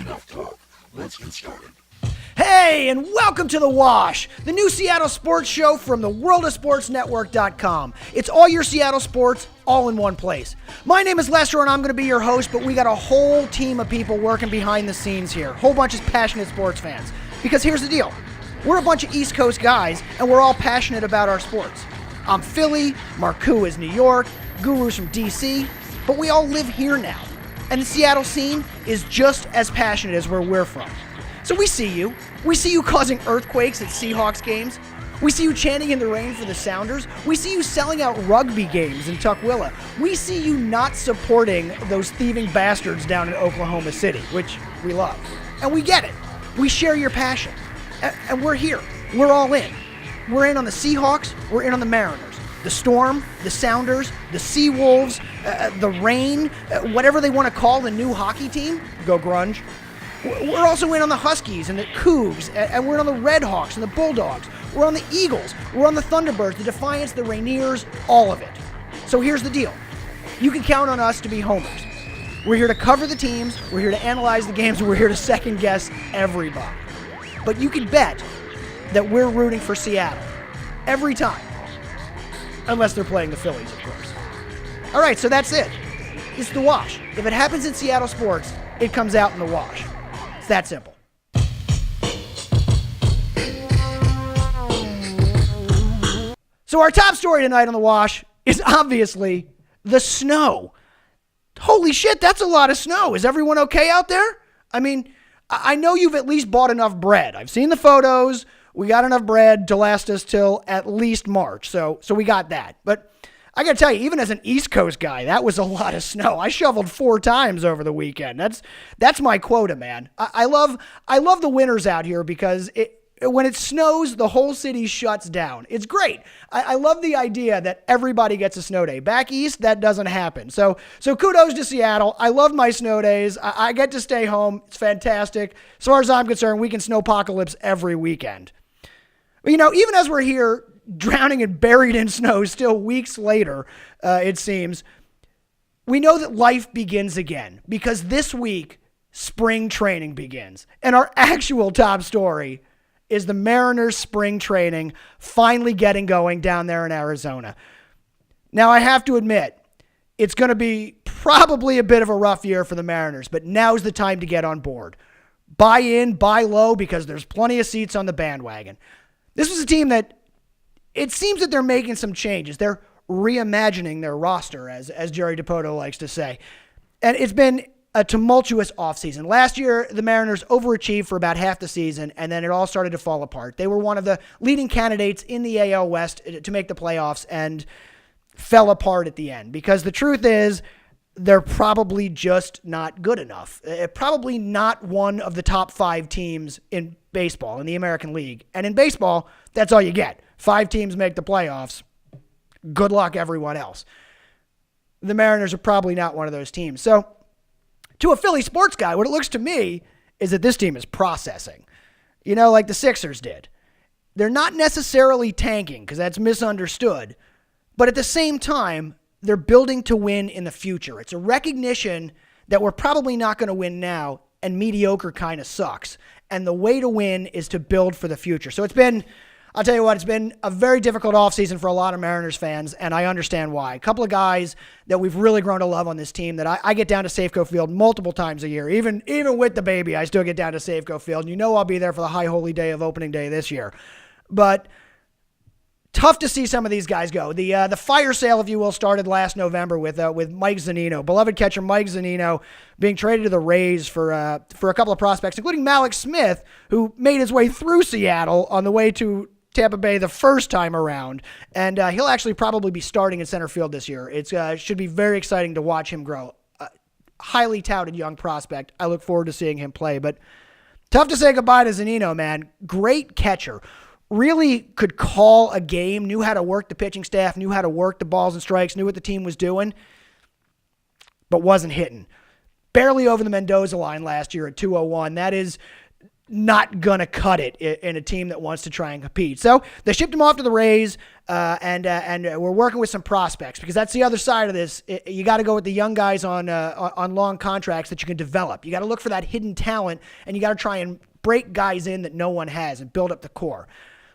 Enough talk. Let's get started. Hey, and welcome to The Wash, the new Seattle sports show from the worldofsportsnetwork.com. It's all your Seattle sports, all in one place. My name is Lester, and I'm going to be your host, but we got a whole team of people working behind the scenes here. Whole bunch of passionate sports fans. Because here's the deal. We're a bunch of East Coast guys, and we're all passionate about our sports. I'm Philly, Marcoux is New York, Guru's from DC, but we all live here now. And the Seattle scene is just as passionate as where we're from. So we see you. We see you causing earthquakes at Seahawks games. We see you chanting in the rain for the Souders. We see you selling out rugby games in Tukwila. We see you not supporting those thieving bastards down in Oklahoma City, which we love. And we get it. We share your passion. And we're here. We're all in. We're in on the Seahawks. We're in on the Mariners. The Storm, the Sounders, the Seawolves, the Rain, whatever they want to call the new hockey team. Go Grunge. We're also in on the Huskies and the Cougs, and we're on the Red Hawks and the Bulldogs. We're on the Eagles. We're on the Thunderbirds, the Defiance, the Rainiers, all of it. So here's the deal. You can count on us to be homers. We're here to cover the teams, we're here to analyze the games, and we're here to second guess everybody. But you can bet that we're rooting for Seattle every time. Unless they're playing the Phillies, of course. All right, so that's it. It's The Wash. If it happens in Seattle sports, it comes out in The Wash. It's that simple. So our top story tonight on The Wash is obviously the snow. Holy shit, that's a lot of snow. Is everyone okay out there? I mean, I know you've at least bought enough bread. I've seen the photos. We got enough bread to last us till at least March. So we got that. But I got to tell you, even as an East Coast guy, that was a lot of snow. I shoveled 4 times over the weekend. That's my quota, man. I love the winters out here because when it snows, the whole city shuts down. It's great. I love the idea that everybody gets a snow day. Back east, that doesn't happen. So kudos to Seattle. I love my snow days. I get to stay home. It's fantastic. As far as I'm concerned, we can snowpocalypse every weekend. But, you know, even as we're here drowning and buried in snow still weeks later, it seems, we know that life begins again because this week, spring training begins. And our actual top story is the Mariners spring training finally getting going down there in Arizona. Now, I have to admit, it's going to be probably a bit of a rough year for the Mariners, but now's the time to get on board. Buy in, buy low, because there's plenty of seats on the bandwagon. This was a team that it seems that they're making some changes. They're reimagining their roster, as Jerry Dipoto likes to say. And it's been a tumultuous offseason. Last year, the Mariners overachieved for about half the season, and then it all started to fall apart. They were one of the leading candidates in the AL West to make the playoffs and fell apart at the end. Because the truth is, they're probably just not good enough. Probably not one of the top 5 teams in baseball, in the American League. And in baseball, that's all you get. 5 teams make the playoffs. Good luck, everyone else. The Mariners are probably not one of those teams. So, to a Philly sports guy, what it looks to me is that this team is processing. You know, like the Sixers did. They're not necessarily tanking, because that's misunderstood. But at the same time, they're building to win in the future. It's a recognition that we're probably not going to win now, and mediocre kind of sucks. And the way to win is to build for the future. So I'll tell you what, it's been a very difficult offseason for a lot of Mariners fans, and I understand why. A couple of guys that we've really grown to love on this team that I get down to Safeco Field multiple times a year. Even with the baby, I still get down to Safeco Field. And you know I'll be there for the high holy day of opening day this year. But tough to see some of these guys go. The fire sale, if you will, started last November with Mike Zunino, beloved catcher Mike Zunino, being traded to the Rays for a couple of prospects, including Malik Smith, who made his way through Seattle on the way to Tampa Bay the first time around, and he'll actually probably be starting in center field this year. It should be very exciting to watch him grow. Highly touted young prospect. I look forward to seeing him play, but tough to say goodbye to Zunino, man. Great catcher. Really could call a game, knew how to work the pitching staff, knew how to work the balls and strikes, knew what the team was doing, but wasn't hitting. Barely over the Mendoza line last year at 201. That is not going to cut it in a team that wants to try and compete. So they shipped him off to the Rays, and we're working with some prospects because that's the other side of this. You got to go with the young guys on long contracts that you can develop. You got to look for that hidden talent, and you got to try and break guys in that no one has and build up the core.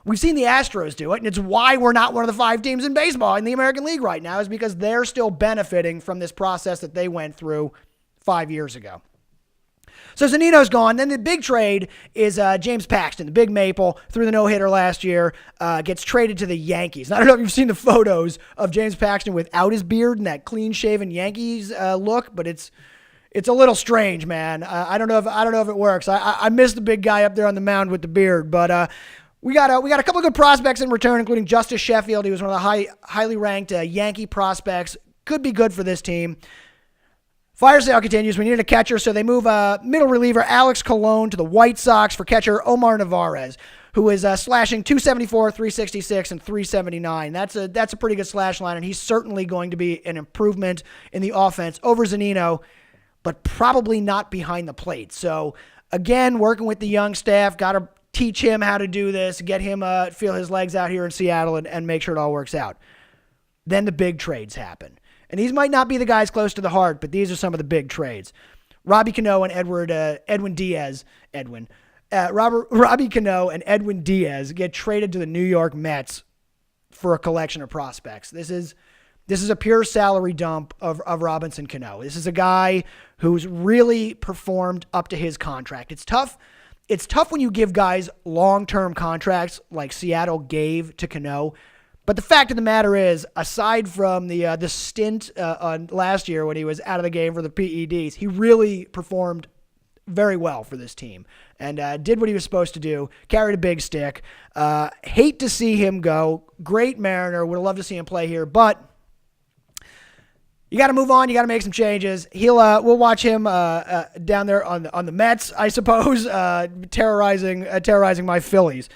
We've seen the Astros do it, and it's why we're not one of the 5 teams in baseball in the American League right now, is because they're still benefiting from this process that they went through 5 years ago. So Zunino's gone. Then the big trade is James Paxton, the big maple, threw the no-hitter last year, gets traded to the Yankees. And I don't know if you've seen the photos of James Paxton without his beard and that clean-shaven Yankees look, but it's a little strange, man. I don't know if it works. I miss the big guy up there on the mound with the beard, but we got a couple of good prospects in return, including Justice Sheffield. He was one of the highly ranked Yankee prospects. Could be good for this team. Fire sale continues. We needed a catcher, so they move middle reliever Alex Colon to the White Sox for catcher Omar Narvaez, who is slashing 274, 366, and 379. That's a pretty good slash line, and he's certainly going to be an improvement in the offense over Zunino, but probably not behind the plate. So, again, working with the young staff, got to teach him how to do this, get him feel his legs out here in Seattle, and make sure it all works out. Then the big trades happen. And these might not be the guys close to the heart, but these are some of the big trades. Robbie Cano and Edwin Diaz get traded to the New York Mets for a collection of prospects. This is a pure salary dump of Robinson Cano. This is a guy who's really performed up to his contract. It's tough. It's tough when you give guys long-term contracts like Seattle gave to Cano. But the fact of the matter is, aside from the stint on last year when he was out of the game for the PEDs, he really performed very well for this team and did what he was supposed to do, carried a big stick. Hate to see him go. Great Mariner. Would have loved to see him play here, but you got to move on. You got to make some changes. We'll watch him down there on the Mets, I suppose, terrorizing my Phillies.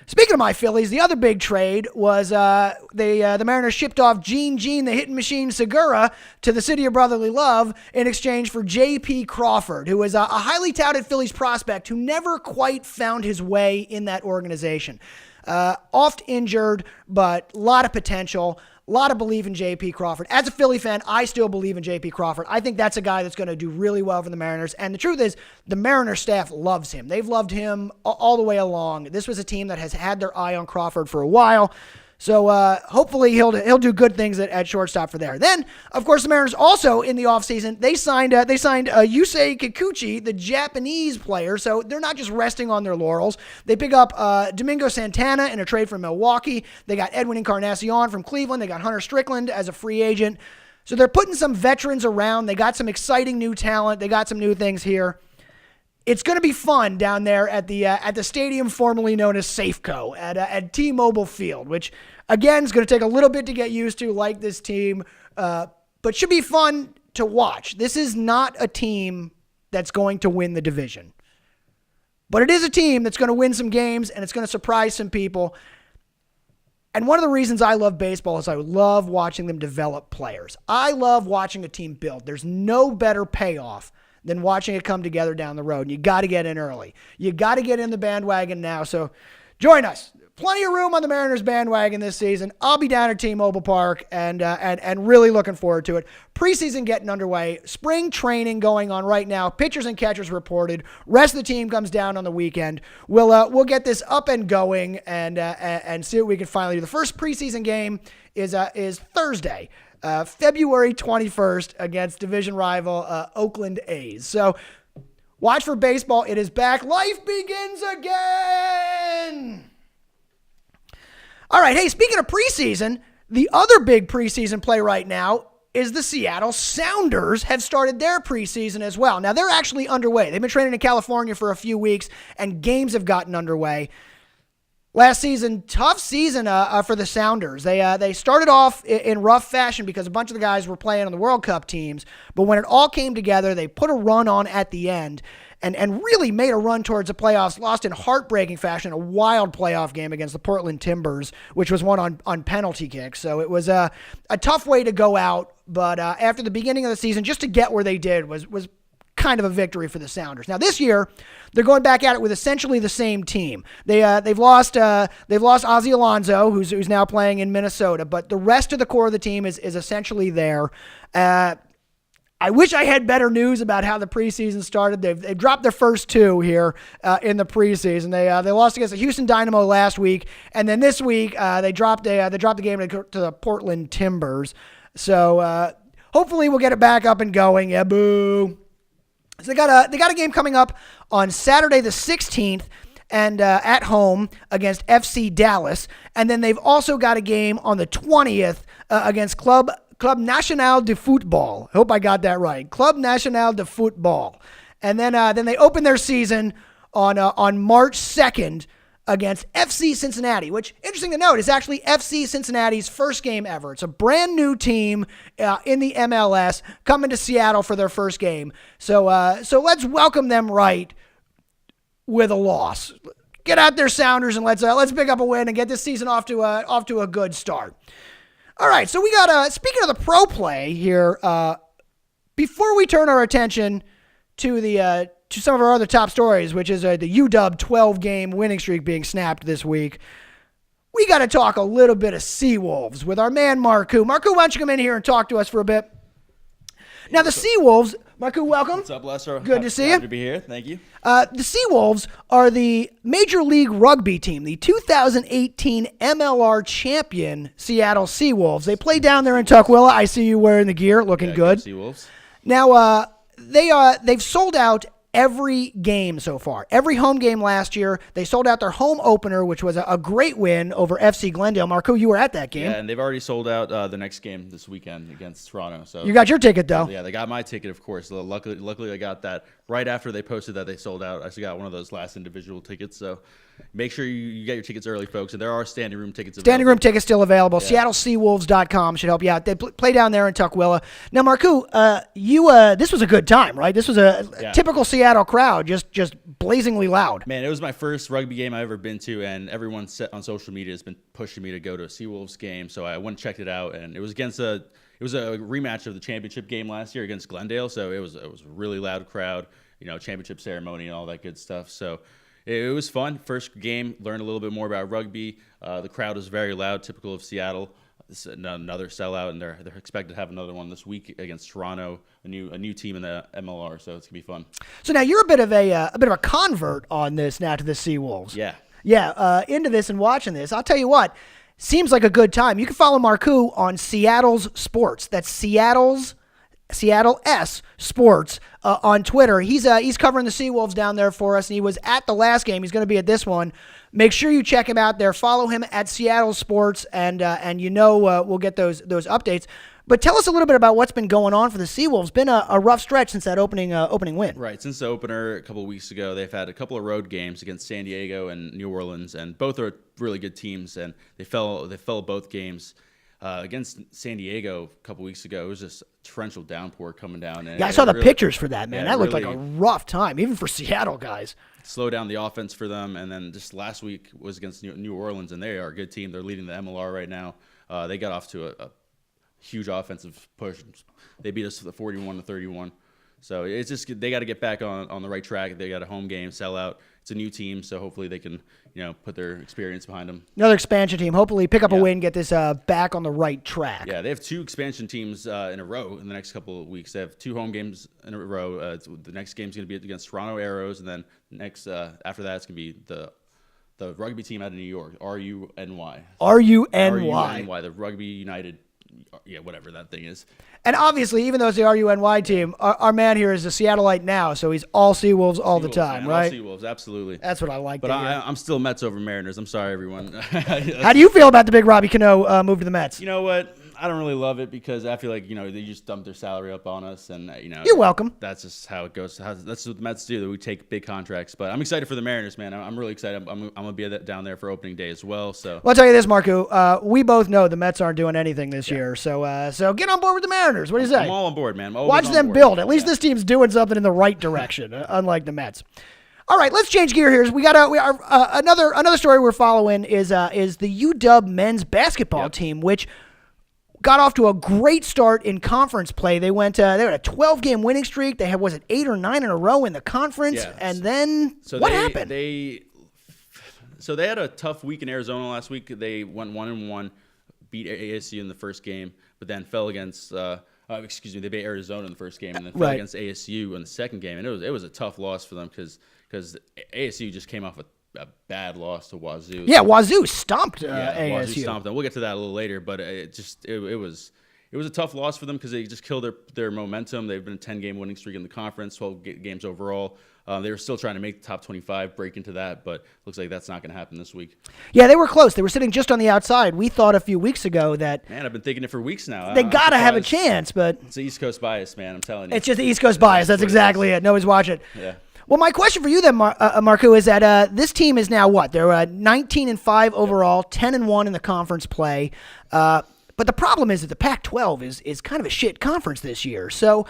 Speaking of my Phillies, the other big trade was the Mariners shipped off Gene the hitting machine Segura to the city of brotherly love in exchange for J.P. Crawford, who was a highly touted Phillies prospect who never quite found his way in that organization. Oft injured, but a lot of potential. A lot of belief in J.P. Crawford. As a Philly fan, I still believe in J.P. Crawford. I think that's a guy that's going to do really well for the Mariners. And the truth is, the Mariners staff loves him. They've loved him all the way along. This was a team that has had their eye on Crawford for a while. So hopefully he'll do good things at shortstop for there. Then, of course, the Mariners also in the offseason, they signed Yusei Kikuchi, the Japanese player. So they're not just resting on their laurels. They pick up Domingo Santana in a trade from Milwaukee. They got Edwin Encarnacion from Cleveland. They got Hunter Strickland as a free agent. So they're putting some veterans around. They got some exciting new talent. They got some new things here. It's going to be fun down there at the stadium formerly known as Safeco at T-Mobile Field, which, again, is going to take a little bit to get used to, like this team, but should be fun to watch. This is not a team that's going to win the division, but it is a team that's going to win some games, and it's going to surprise some people. And one of the reasons I love baseball is I love watching them develop players. I love watching a team build. There's no better payoff than watching it come together down the road. And you got to get in early. You got to get in the bandwagon now. So join us. Plenty of room on the Mariners bandwagon this season. I'll be down at T-Mobile Park and really looking forward to it. Preseason getting underway. Spring training going on right now. Pitchers and catchers reported. Rest of the team comes down on the weekend. We'll get this up and going and see what we can finally do. The first preseason game is Thursday. February 21st against division rival Oakland A's. So watch for baseball. It is back. Life begins again. All right. Hey, speaking of preseason, the other big preseason play right now is the Seattle Sounders have started their preseason as well. Now, they're actually underway. They've been training in California for a few weeks, and games have gotten underway. Last season, tough season for the Sounders. They started off in rough fashion because a bunch of the guys were playing on the World Cup teams. But when it all came together, they put a run on at the end and really made a run towards the playoffs. Lost in heartbreaking fashion, a wild playoff game against the Portland Timbers, which was won on penalty kicks. So it was a tough way to go out. But after the beginning of the season, just to get where they did was kind of a victory for the Sounders. Now this year, they're going back at it with essentially the same team. They've lost Ozzie Alonso, who's now playing in Minnesota, but the rest of the core of the team is essentially there. I wish I had better news about how the preseason started. They've dropped their first two here in the preseason. They lost against the Houston Dynamo last week, and then this week they dropped the game to the Portland Timbers. So hopefully we'll get it back up and going. Yeah, boo. So they got a game coming up on Saturday the 16th. And at home against FC Dallas, and then they've also got a game on the 20th against Club Nacional de Football. I hope I got that right. Club Nacional de Football. And then they open their season on March 2nd against FC Cincinnati, which, interesting to note, is actually FC Cincinnati's first game ever. It's a brand new team in the MLS coming to Seattle for their first game. So let's welcome them right with a loss. Get out there, Sounders, and let's pick up a win and get this season off to a good start. All right, so we got speaking of the pro play here. Before we turn our attention to some of our other top stories, which is the UW 12-game winning streak being snapped this week, we got to talk a little bit of Seawolves with our man Marku. Marku, why don't you come in here and talk to us for a bit? Now, the Seawolves, Marku, welcome. What's up, Lester? Good to see you. Happy to be here. Thank you. The Seawolves are the Major League Rugby team, the 2018 MLR champion Seattle Seawolves. They play down there in Tukwila. I see you wearing the gear, looking good. Seawolves. Now, they've sold out every game so far. Every home game last year. They sold out their home opener, which was a great win over FC Glendale. Marco, you were at that game. Yeah, and they've already sold out the next game this weekend against Toronto. So you got your ticket, though. Yeah, they got my ticket, of course. Luckily, I got that right after they posted that they sold out. I actually got one of those last individual tickets. So make sure you get your tickets early, folks. And there are standing room tickets available. Standing room tickets still available. Yeah. SeattleSeawolves.com should help you out. They play down there in Tukwila. Now, Marku, this was a good time, right? This was a typical Seattle crowd, just blazingly loud. Man, it was my first rugby game I've ever been to, and everyone on social media has been pushing me to go to a Seawolves game. So I went and checked it out, and it was a rematch of the championship game last year against Glendale. So it was a really loud crowd, championship ceremony and all that good stuff. So it was fun. First game, learned a little bit more about rugby. The crowd was very loud, typical of Seattle. This is another sellout, and they're expected to have another one this week against Toronto, a new team in the MLR. So it's gonna be fun. So now you're a bit of a convert on this now to the Seawolves. Yeah. Into this and watching this. I'll tell you what, seems like a good time. You can follow Marku on Seattle's Sports. That's Seattle S Sports on Twitter. He's covering the Seawolves down there for us, and he was at the last game. He's going to be at this one. Make sure you check him out there. Follow him at Seattle Sports, and we'll get those updates. But tell us a little bit about what's been going on for the Seawolves. Been a rough stretch since that opening win. Right, since the opener a couple of weeks ago, they've had a couple of road games against San Diego and New Orleans, and both are really good teams. And they fell both games. Against San Diego a couple weeks ago, it was just a torrential downpour coming down. And I saw the pictures for that, man. That looked like a rough time, even for Seattle guys. Slow down the offense for them. And then just last week was against New Orleans, and they are a good team. They're leading the MLR right now. They got off to a huge offensive push. They beat us 41-31. So it's just they got to get back on the right track. They got a home game, sell out. It's a new team, so hopefully they can put their experience behind them. Another expansion team. Hopefully pick up a win, get this back on the right track. Yeah, they have two expansion teams in a row in the next couple of weeks. They have two home games in a row. The next game's going to be against Toronto Arrows, and then next after that it's going to be the rugby team out of New York, RUNY. RUNY. The Rugby United. Yeah, whatever that thing is. And obviously, even though it's the RUNY team, our man here is a Seattleite now, so he's all Seawolves all the time, man, right? All Seawolves, absolutely. That's what I like. But I'm still Mets over Mariners. I'm sorry, everyone. How do you feel about the big Robbie Cano move to the Mets? You know what? I don't really love it because I feel like they just dumped their salary up on us, and you're welcome. That's just how it goes. That's what the Mets do. We take big contracts, but I'm excited for the Mariners, man. I'm really excited. I'm gonna be down there for opening day as well. So I'll tell you this, Marku. We both know the Mets aren't doing anything this year, so get on board with the Mariners. What do you say? I'm all on board, man. Watch them build. At least this team's doing something in the right direction, unlike the Mets. All right, let's change gear here. We got another story we're following is the UW men's basketball team, which got off to a great start in conference play. They went. They had a 12-game winning streak. They had, was it 8 or 9 in a row in the conference? Yeah. And then what happened? So they had a tough week in Arizona last week. They went 1-1, beat ASU in the first game, but then fell against. They beat Arizona in the first game, and then fell against ASU in the second game. And it was a tough loss for them because ASU just came off a bad loss to Wazoo. Yeah, Wazoo stomped ASU. Wazoo stomped them. We'll get to that a little later, but it was a tough loss for them because they just killed their momentum. They've been a 10-game winning streak in the conference, 12 games overall. They were still trying to make the top 25, break into that, but looks like that's not going to happen this week. Yeah, they were close. They were sitting just on the outside. We thought a few weeks ago that man, I've been thinking it for weeks now. They got to have a chance, but it's the East Coast bias, man. I'm telling you, it's just the East Coast bias. That's exactly it. Nobody's watching. Yeah. Well, my question for you then, Marco, is that this team is now what? They're 19-5 overall, 10-1 in the conference play. But the problem is that the Pac-12 is kind of a shit conference this year. So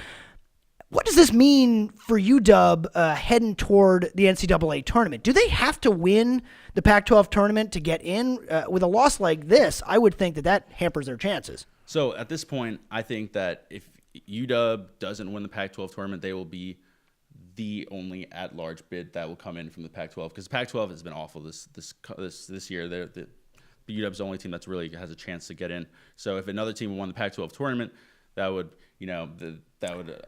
what does this mean for UW heading toward the NCAA tournament? Do they have to win the Pac-12 tournament to get in? With a loss like this, I would think that hampers their chances. So at this point, I think that if UW doesn't win the Pac-12 tournament, they will be the only at-large bid that will come in from the Pac-12 because the Pac-12 has been awful this year. UW's the only team that's really has a chance to get in. So if another team won the Pac-12 tournament, that would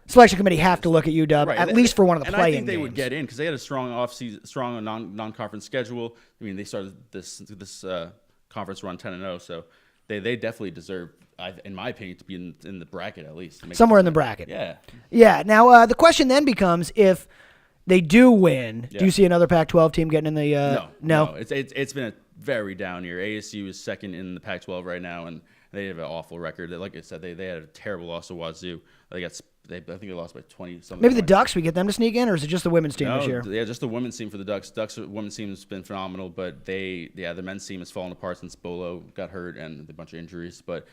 selection committee have to look at UW at least for one of the play-in games. I think they would get in because they had a strong non-conference schedule. I mean, they started this conference run 10-0, so they definitely deserve, in my opinion, to be in the bracket at least. Somewhere in the bracket. Yeah. Yeah. Now the question then becomes if they do win, do you see another Pac-12 team getting in the? No. It's been a very down year. ASU is second in the Pac-12 right now, and they have an awful record. Like I said, they had a terrible loss to Wazoo. I think they lost by 20 something. Maybe the Ducks, we get them to sneak in, or is it just the women's team this year? Yeah, just the women's team for the Ducks. Ducks women's team has been phenomenal, but the men's team has fallen apart since Bolo got hurt and a bunch of injuries. But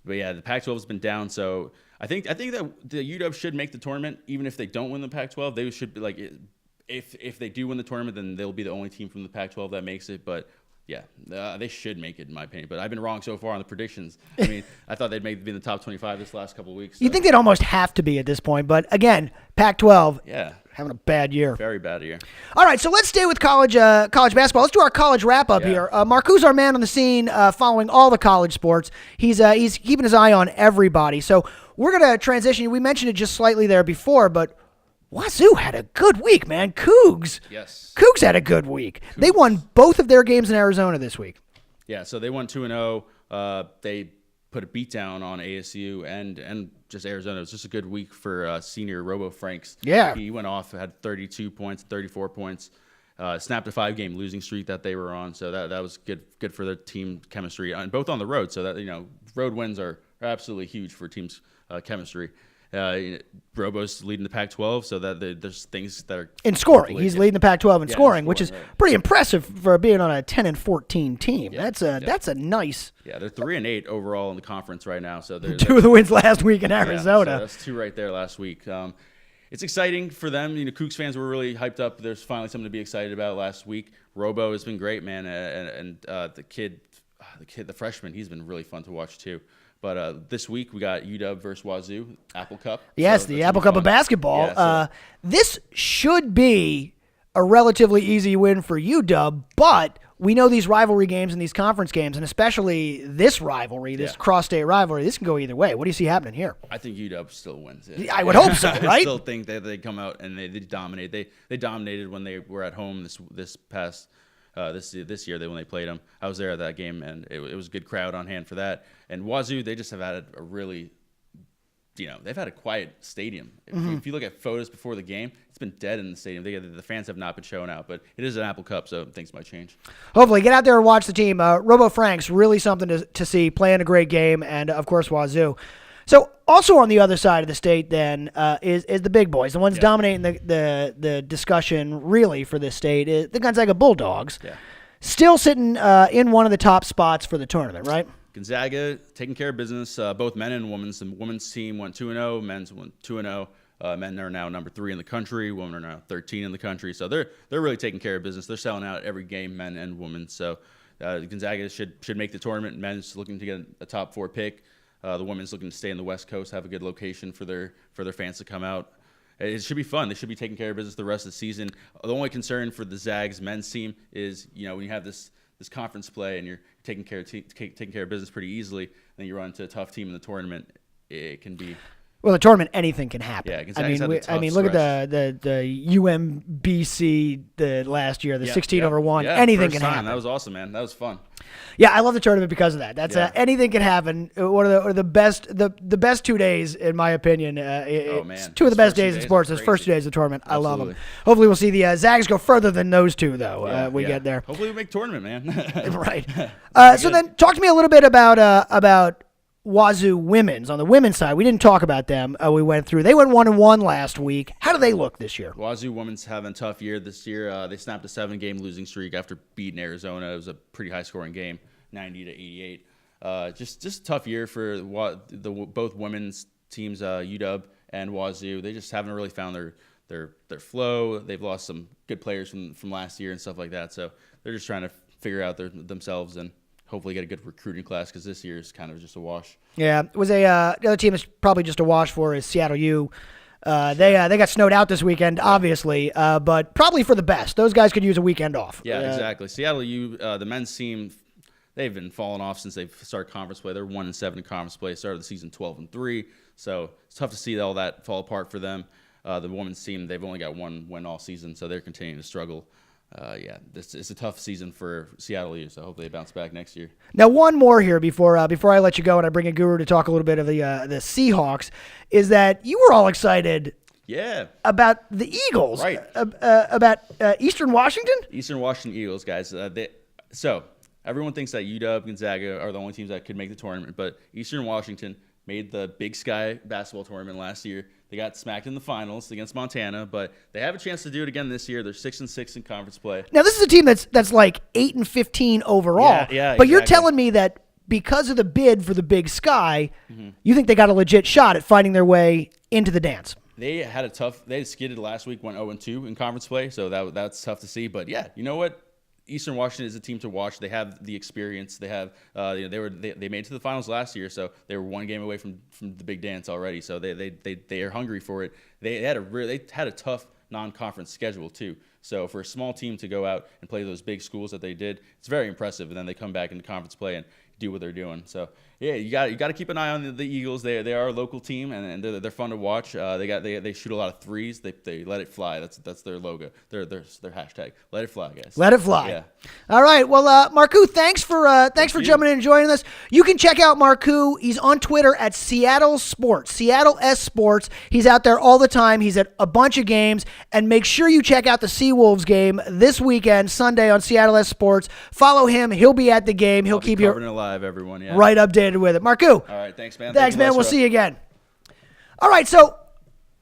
yeah, the Pac-12 has been down. So I think that the UW should make the tournament, even if they don't win the Pac-12. They should be like, if they do win the tournament, then they'll be the only team from the Pac-12 that makes it. But yeah, they should make it, in my opinion. But I've been wrong so far on the predictions. I mean, I thought they'd be in the top 25 this last couple of weeks. So. You think they'd almost have to be at this point. But again, Pac-12 having a bad year. Very bad year. All right, so let's stay with college basketball. Let's do our college wrap-up here. Marco's our man on the scene following all the college sports. He's keeping his eye on everybody. So we're going to transition. We mentioned it just slightly there before, but Wazoo had a good week, man. Cougs. Yes. Cougs had a good week. Cougs. They won both of their games in Arizona this week. Yeah, so they won 2-0. They put a beatdown on ASU and just Arizona. It was just a good week for senior Robo Franks. Yeah. He went off, had 32 points, 34 points, snapped a 5-game losing streak that they were on. So that was good for their team chemistry, and both on the road. So that road wins are absolutely huge for teams' chemistry. Robo's leading the Pac-12, so that there's things that are in scoring. He's leading the Pac-12 in scoring, which is pretty impressive for being on a 10-14 team. Yeah, that's a nice. Yeah, they're 3-8 overall in the conference right now. So two of the wins last week in Arizona. So that's 2 right there last week. It's exciting for them. Cougs fans were really hyped up. There's finally something to be excited about last week. Robo has been great, man, and the freshman, he's been really fun to watch too. But this week we got UW versus Wazoo, Apple Cup. Yes, the Apple Cup of basketball. Yeah, this should be a relatively easy win for UW, but we know these rivalry games and these conference games, and especially this rivalry, this cross-state rivalry, this can go either way. What do you see happening here? I think UW still wins it. I would hope so, right? I still think that they come out and they dominate. They dominated when they were at home this year when they played them. I was there at that game, and it was a good crowd on hand for that. And Wazoo, they just have had a really, they've had a quiet stadium. If you look at photos before the game, it's been dead in the stadium. The fans have not been showing out, but it is an Apple Cup, so things might change. Hopefully, get out there and watch the team. Robo Franks, really something to see, playing a great game, and of course Wazoo. So also on the other side of the state then is the big boys, the ones dominating the discussion really for this state, is the Gonzaga Bulldogs. Yeah. Still sitting in one of the top spots for the tournament, right? Gonzaga taking care of business, both men and women's. The women's team went 2-0, men's went 2-0. Men are now number 3 in the country. Women are now 13 in the country. So they're really taking care of business. They're selling out every game, men and women. So Gonzaga should make the tournament. Men's looking to get a top 4 pick. The women's looking to stay in the West Coast, have a good location for their fans to come out. It should be fun. They should be taking care of business the rest of the season. The only concern for the Zags men's team is, when you have this conference play and you're taking care of business pretty easily, and then you run into a tough team in the tournament, it can be. Well, the tournament, anything can happen. Yeah, I mean, look at the UMBC the last year, the 16/1. Yeah, anything can happen. That was awesome, man. That was fun. Yeah, I love the tournament because of that. That's anything can happen. One of the best, the best 2 days, in my opinion. It's two of the best days in sports. Those first 2 days of the tournament, I love them. Hopefully, we'll see the Zags go further than those two, though. We get there. Hopefully, we make tournament, man. Right. So then, talk to me a little bit about Wazoo women's. On the women's side, we didn't talk about them. We went through. They went 1-1 last week. How do they look this year? Wazoo women's having a tough year this year. They snapped a 7-game losing streak after beating Arizona. It was a pretty high-scoring game, 90-88. Just a tough year for both women's teams, UW and Wazoo. They just haven't really found their flow. They've lost some good players from last year and stuff like that. So they're just trying to figure out themselves and hopefully get a good recruiting class, because this year is kind of just a wash. Yeah, it was the other team that's probably just a wash for is Seattle U. They got snowed out this weekend, obviously, but probably for the best. Those guys could use a weekend off. Yeah, exactly. Seattle U, the men's team, they've been falling off since they've started conference play. They're 1-7 in conference play. Started the season 12-3, so it's tough to see all that fall apart for them. The women's team, they've only got one win all season, so they're continuing to struggle. This is a tough season for Seattle U, so hopefully they bounce back next year. Now, one more here before I let you go and I bring in Guru to talk a little bit of the Seahawks, is that you were all excited about the Eagles. Right. About Eastern Washington? Eastern Washington Eagles, guys. So everyone thinks that UW, Gonzaga are the only teams that could make the tournament, but Eastern Washington made the Big Sky basketball tournament last year. They got smacked in the finals against Montana, but they have a chance to do it again this year. They're 6-6 in conference play. Now, this is a team that's like 8-15 overall. Yeah, but you're telling me that because of the bid for the Big Sky, you think they got a legit shot at finding their way into the dance? They had they skidded last week, went 0-2 in conference play, so that's tough to see. But yeah, you know what? Eastern Washington is a team to watch. They have the experience. They have they made it to the finals last year, so they were one game away from the big dance already. So they are hungry for it. They had a tough non-conference schedule too. So for a small team to go out and play those big schools that they did, it's very impressive. And then they come back into conference play and do what they're doing. So yeah, you got to keep an eye on the Eagles. They are a local team and they're fun to watch. They shoot a lot of threes. They let it fly. That's their logo. Their hashtag. Let it fly, guys. Let it fly. Yeah. All right. Well, Marku, thanks for jumping in and joining us. You can check out Marku. He's on Twitter at Seattle Sports, Seattle S Sports. He's out there all the time. He's at a bunch of games, and make sure you check out the Seawolves game this weekend, Sunday on Seattle S Sports. Follow him. He'll be at the game. He'll keep you everyone. Yeah. Right updated with it. Marku. All right, thanks, man. Thanks, man. We'll see you again. All right, so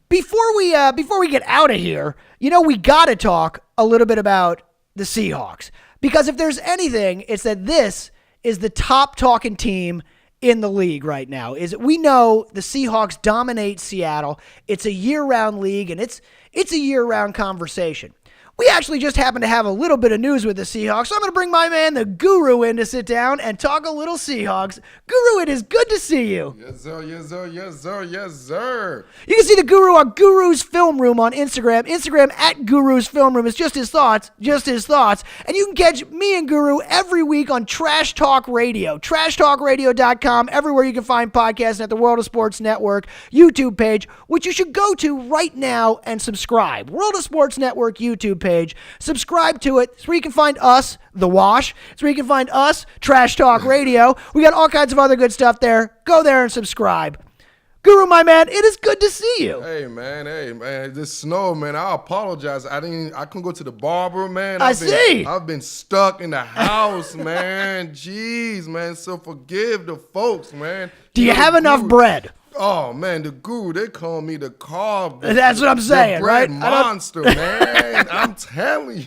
before we get out of here, we got to talk a little bit about the Seahawks, because if there's anything, it's that this is the top talking team in the league right now. We know the Seahawks dominate Seattle. It's a year-round league, and it's a year-round conversation. We actually just happen to have a little bit of news with the Seahawks, so I'm going to bring my man, the Guru, in to sit down and talk a little Seahawks. Guru, it is good to see you. Yes, sir, yes, sir, yes, sir, yes, sir. You can see the Guru on Guru's Film Room on Instagram. Instagram at Guru's Film Room. It's just his thoughts. And you can catch me and Guru every week on Trash Talk Radio. TrashTalkRadio.com, everywhere you can find podcasts, and at the World of Sports Network YouTube page, which you should go to right now and subscribe. World of Sports Network YouTube page. Subscribe to it. It's where you can find us, The Wash. It's where you can find us, Trash Talk Radio. We got all kinds of other good stuff there. Go there and subscribe. Guru, my man, it is good to see you. Hey, man. This snow, man, I apologize. I couldn't go to the barber, man. I've been stuck in the house, man. Jeez, man. So forgive the folks, man. Do you have enough bread? Oh, man, the Guru, they call me the carb. That's what I'm saying, the bread right? monster, man. I'm telling you.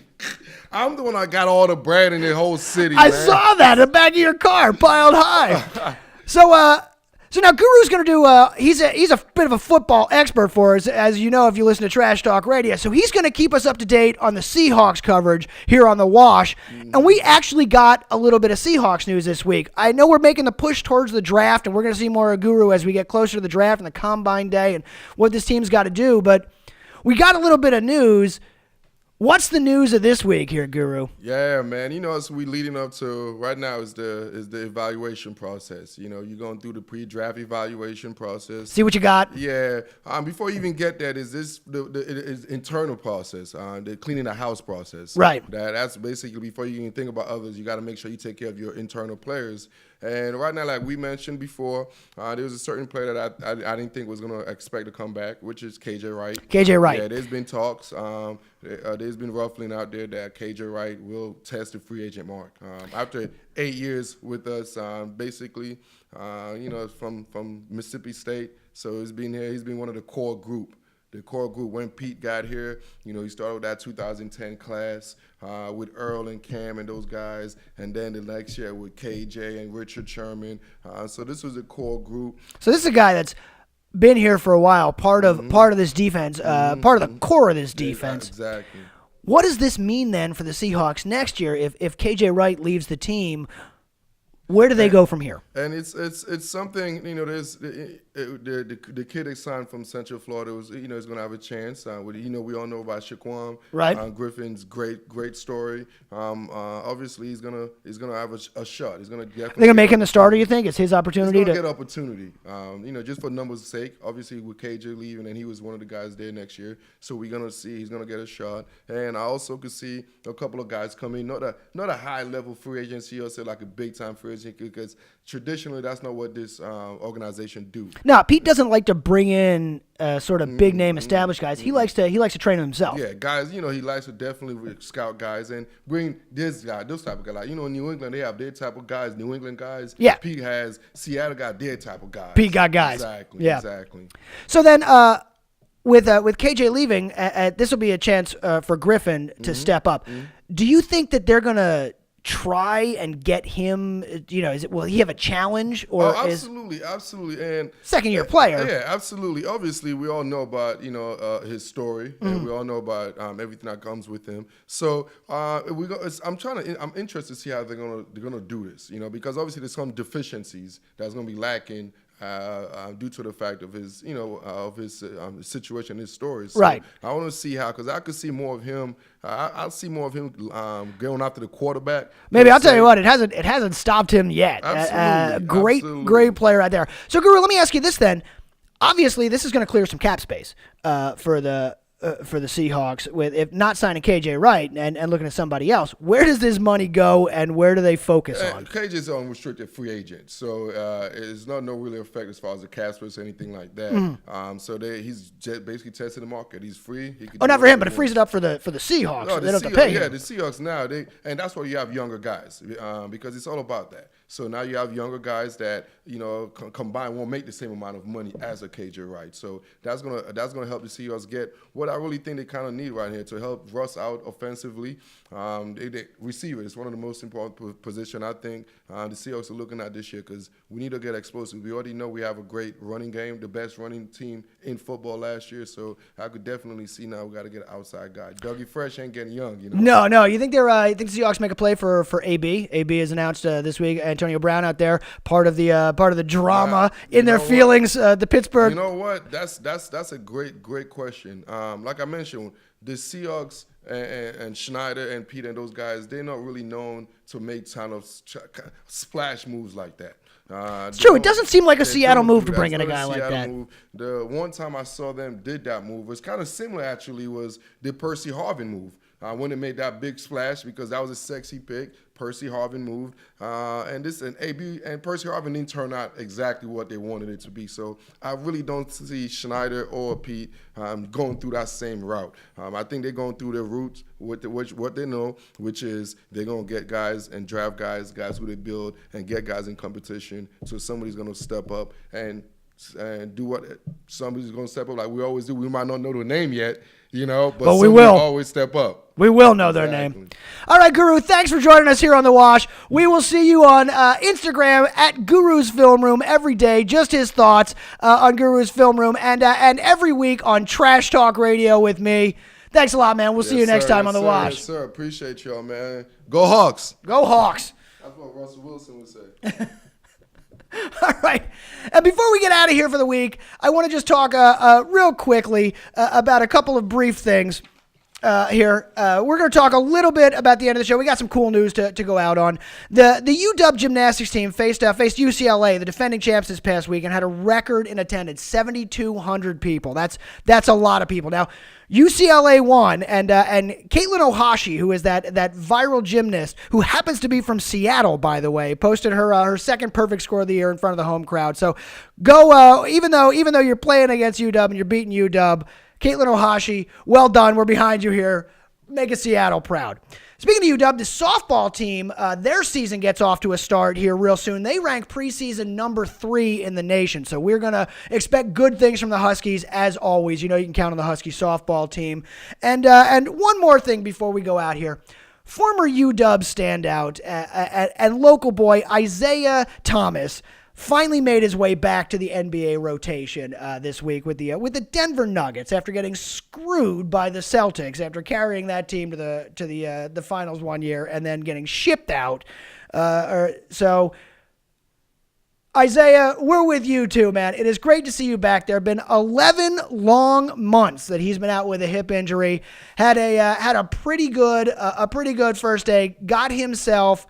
I'm the one that got all the bread in the whole city, I man. saw that in the back of your car, piled high. So So now Guru's going to do, he's a bit of a football expert for us, as you know if you listen to Trash Talk Radio. So he's going to keep us up to date on the Seahawks coverage here on The Wash. And we actually got a little bit of Seahawks news this week. I know we're making the push towards the draft, and we're going to see more of Guru as we get closer to the draft and the Combine Day and what this team's got to do. But we got a little bit of news. What's the news of this week here, Guru? Yeah, man. As we leading up to right now is the evaluation process. You're going through the pre-draft evaluation process. See what you got? Yeah. Before you even get that, is this the internal process, the cleaning the house process. Right. That's basically before you even think about others, you got to make sure you take care of your internal players. And right now, like we mentioned before, there was a certain player that I didn't think was going to expect to come back, which is KJ Wright. KJ Wright. Yeah, there's been talks. There's been ruffling out there that KJ Wright will test the free agent mark. After 8 years with us, basically, from Mississippi State. So he's been one of the core group. The core group, when Pete got here, he started with that 2010 class with Earl and Cam and those guys, and then the next year with KJ and Richard Sherman. So this was a core group. So this is a guy that's been here for a while, part of this defense, part of the core of this defense. Yeah, exactly. What does this mean then for the Seahawks next year if KJ Wright leaves the team? Where do they go from here? And it's something, there's the kid they signed from Central Florida was, is going to have a chance. We all know about Shaquem. Right. Griffin's great story. Obviously he's gonna have a shot. He's gonna definitely. They're gonna make him the starter. You think it's his opportunity he's to get opportunity? Just for numbers' sake. Obviously with KJ leaving, and he was one of the guys there next year, so we're gonna see he's gonna get a shot. And I also could see a couple of guys coming, not a high level free agency or say like a big time free agent, because traditionally that's not what this organization do. No, Pete doesn't like to bring in sort of big name established guys. He likes to train them himself. Yeah, guys, he likes to definitely scout guys and bring those type of guys. Like, in New England, they have their type of guys, New England guys. Yeah. Pete has Seattle got their type of guys. Pete got guys. Exactly. Yeah. Exactly. So then with KJ leaving, this will be a chance for Griffin to step up. Do you think that they're going to try and get him, will he have a challenge or absolutely, and second-year player? Yeah, absolutely. Obviously, we all know about his story, and we all know about everything that comes with him. So I'm interested to see how they're gonna do this. Because obviously there's some deficiencies that's gonna be lacking. Due to the fact of his, of his situation, his stories. So right. I want to see how, because I could see more of him. I'll see more of him going after the quarterback. Maybe I'll tell you what, it hasn't stopped him yet. Absolutely. Great player right there. So, Guru, let me ask you this then. Obviously, this is going to clear some cap space for the Seahawks with if not signing KJ Wright and looking at somebody else. Where does this money go and where do they focus on? KJ's an unrestricted free agent, so it's no really effect as far as the cap space or anything like that. So he's just basically testing the market. He's free. Not for him, but it frees it up for the Seahawks. No, they don't have to pay him. Yeah, the Seahawks now, and that's why you have younger guys because it's all about that. So now you have younger guys that combined won't make the same amount of money as a KJ Wright. So that's gonna help the Seahawks get what I really think they kind of need right here to help Russ out offensively. They receiver is one of the most important position I think the Seahawks are looking at this year because we need to get explosive. We already know we have a great running game, the best running team in football last year. So I could definitely see now we got to get an outside guy. Dougie Fresh ain't getting young, No. You think you think the Seahawks make a play for AB? AB is announced this week. Antonio Brown out there, part of the drama in their feelings. The Pittsburgh. You know what? That's a great question. Like I mentioned, the Seahawks and Schneider and Pete and those guys, they're not really known to make kind of splash moves like that. It's true. It doesn't seem like a Seattle move to bring in a guy like that. Move. The one time I saw them did that move was kind of similar. Actually, was the Percy Harvin move. When they made that big splash because that was a sexy pick. Percy Harvin moved, and AB and Percy Harvin didn't turn out exactly what they wanted it to be. So I really don't see Schneider or Pete going through that same route. I think they're going through their roots with what they know, which is they're gonna get guys and draft guys who they build and get guys in competition. So somebody's gonna step up and and do what somebody's going to step up like we always do. We might not know the name yet, but we will always step up. We will know their name. All right, Guru, thanks for joining us here on The Wash. We will see you on Instagram at Guru's Film Room every day. Just his thoughts on Guru's Film Room and every week on Trash Talk Radio with me. Thanks a lot, man. We'll see you next time on The Wash. Yes, sir. Appreciate y'all, man. Go Hawks. Go Hawks. That's what Russell Wilson would say. All right. And before we get out of here for the week, I want to just talk real quickly about a couple of brief things here. We're going to talk a little bit about the end of the show. We got some cool news to go out on. The UW gymnastics team faced UCLA, the defending champs, this past week, and had a record in attendance, 7,200 people. That's a lot of people. Now, UCLA won, and Caitlin Ohashi, who is that viral gymnast, who happens to be from Seattle, by the way, posted her second perfect score of the year in front of the home crowd. So go, even though you're playing against UW and you're beating UW, Caitlin Ohashi, well done. We're behind you here. Make Seattle proud. Speaking of UW, the softball team, their season gets off to a start here real soon. They rank preseason number 3 in the nation. So we're going to expect good things from the Huskies as always. You can count on the Husky softball team. And one more thing before we go out here. Former UW standout and local boy Isaiah Thomas finally made his way back to the NBA rotation this week with the Denver Nuggets after getting screwed by the Celtics after carrying that team to the finals one year and then getting shipped out. So Isaiah, we're with you too, man. It is great to see you back. There have been 11 long months that he's been out with a hip injury. Had a pretty good first day. Got himself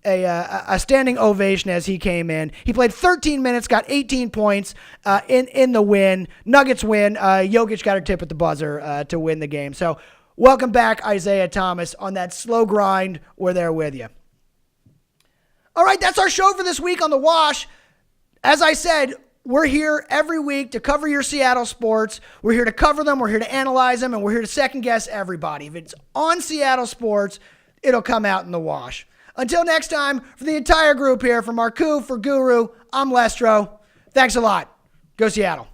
a standing ovation as he came in. He played 13 minutes, got 18 points in the win. Nuggets win. Jokic got a tip at the buzzer to win the game. So welcome back, Isaiah Thomas, on that slow grind. We're there with you. All right, that's our show for this week on The Wash. As I said, we're here every week to cover your Seattle sports. We're here to cover them. We're here to analyze them. And we're here to second guess everybody. If it's on Seattle sports, it'll come out in The Wash. Until next time, for the entire group here, from Marku, for Guru, I'm Lestro. Thanks a lot. Go Seattle.